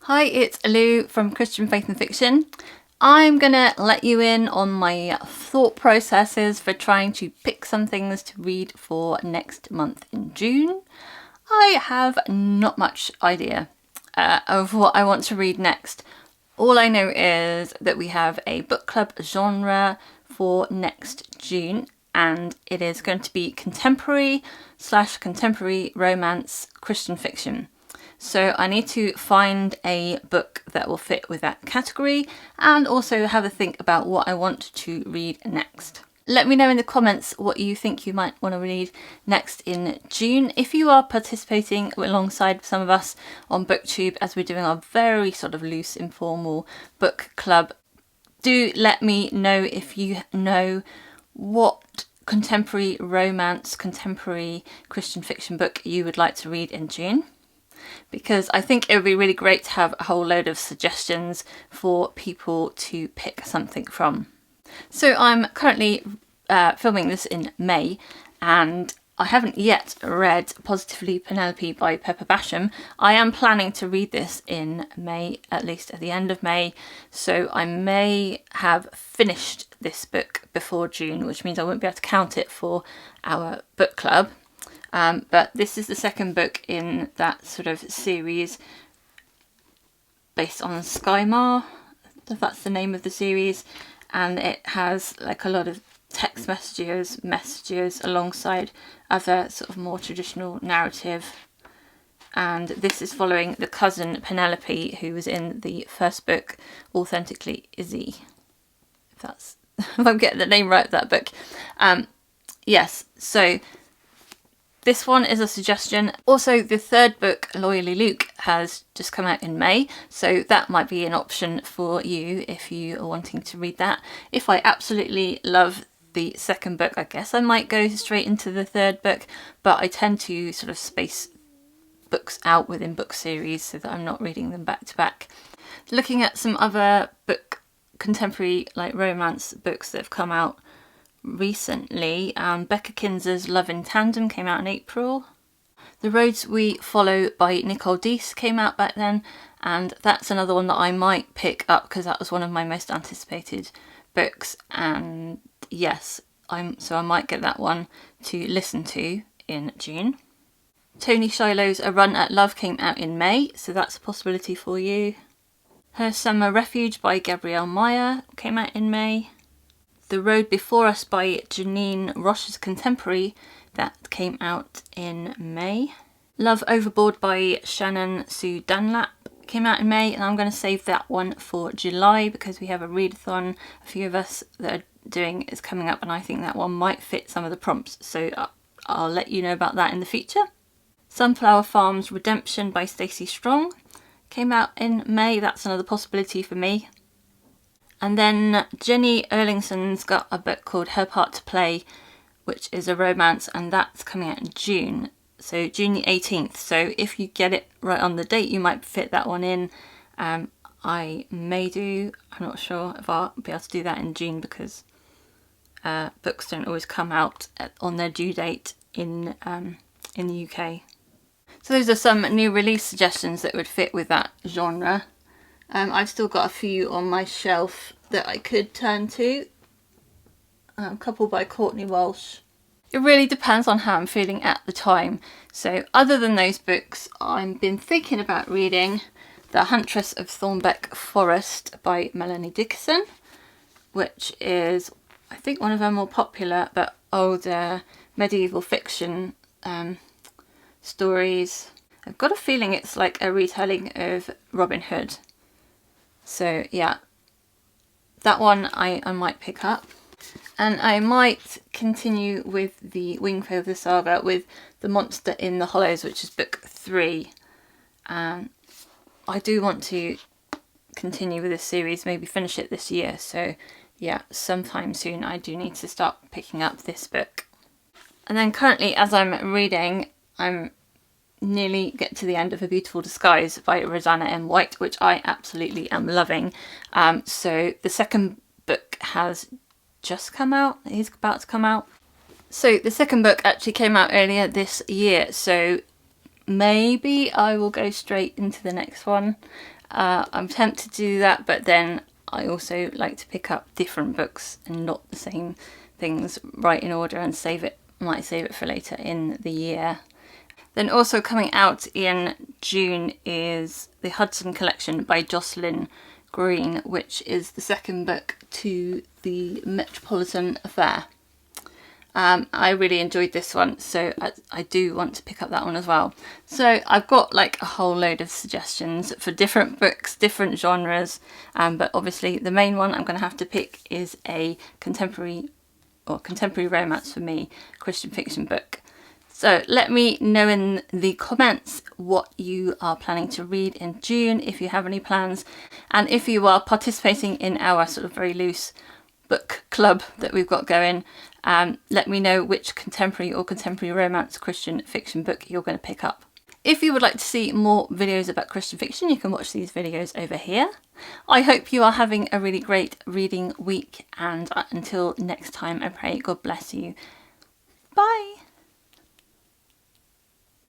Hi, it's Lou from Christian Faith and Fiction. I'm gonna let you in on my thought processes for trying to pick some things to read for next month in June. I have not much idea of what I want to read next. All I know is that we have a book club genre for next June, and it is going to be contemporary/contemporary romance Christian fiction. So I need to find a book that will fit with that category and also have a think about what I want to read next. Let me know in the comments what you think you might want to read next in June. If you are participating alongside some of us on BookTube as we're doing our very sort of loose, informal book club, do let me know if you know what contemporary romance, contemporary Christian fiction book you would like to read in June, because I think it would be really great to have a whole load of suggestions for people to pick something from. So I'm currently filming this in May, and I haven't yet read Positively Penelope by Pepper Basham. I am planning to read this in May, at least at the end of May, so I may have finished this book before June, which means I won't be able to count it for our book club. But this is the second book in that sort of series based on Skymar, if that's the name of the series, and it has like a lot of text messages alongside other sort of more traditional narrative. And this is following the cousin Penelope, who was in the first book, Authentically Izzy. If I'm getting the name right of that book. Yes, so this one is a suggestion. Also, the third book, Loyally Luke, has just come out in May, so that might be an option for you if you are wanting to read that. If I absolutely love the second book, I guess I might go straight into the third book, but I tend to sort of space books out within book series so that I'm not reading them back to back. Looking at some other contemporary like romance books that have come out recently, Becca Kinzer's Love in Tandem came out in April. The Roads We Follow by Nicole Deese came out back then, and that's another one that I might pick up because that was one of my most anticipated books, and yes, so I might get that one to listen to in June. Toni Shiloh's A Run at Love came out in May, so that's a possibility for you. Her Summer Refuge by Gabrielle Meyer came out in May. The Road Before Us by Janine, Roche's contemporary, that came out in May. Love Overboard by Shannon Sue Dunlap came out in May, and I'm going to save that one for July because we have a readathon a few of us that are doing is coming up, and I think that one might fit some of the prompts, so I'll let you know about that in the future. Sunflower Farm's Redemption by Stacey Strong came out in May. That's another possibility for me. And then Jenny Erlingsson's got a book called Her Part to Play, which is a romance, and that's coming out in June. So June the 18th. So if you get it right on the date, you might fit that one in. I may do. I'm not sure if I'll be able to do that in June because books don't always come out on their due date in the UK. So those are some new release suggestions that would fit with that genre. I've still got a few on my shelf that I could turn to. A couple by Courtney Walsh. It really depends on how I'm feeling at the time. So other than those books, I've been thinking about reading The Huntress of Thornbeck Forest by Melanie Dickerson, which is, I think, one of her more popular but older medieval fiction stories. I've got a feeling it's like a retelling of Robin Hood. So yeah, that one I might pick up. And I might continue with the Wingfielder saga with The Monster in the Hollows, which is book 3. I do want to continue with this series, maybe finish it this year. So yeah, sometime soon I do need to start picking up this book. And then currently, as I'm reading, I'm nearly get to the end of A Beautiful Disguise by Roseanna M. White, which I absolutely am loving. So the second book has just come out, is about to come out. So the second book actually came out earlier this year, so maybe I will go straight into the next one. I'm tempted to do that, but then I also like to pick up different books and not the same things right in order and might save it for later in the year. Then also coming out in June is the Hudson collection by Jocelyn Green, which is the second book to the Metropolitan Affair. I really enjoyed this one, so I do want to pick up that one as well. So I've got like a whole load of suggestions for different books, different genres, but obviously the main one I'm going to have to pick is a contemporary romance for me, Christian fiction book. So let me know in the comments what you are planning to read in June, if you have any plans, and if you are participating in our sort of very loose book club that we've got going. Let me know which contemporary or contemporary romance Christian fiction book you're going to pick up. If you would like to see more videos about Christian fiction, you can watch these videos over here. I hope you are having a really great reading week, and until next time, I pray God bless you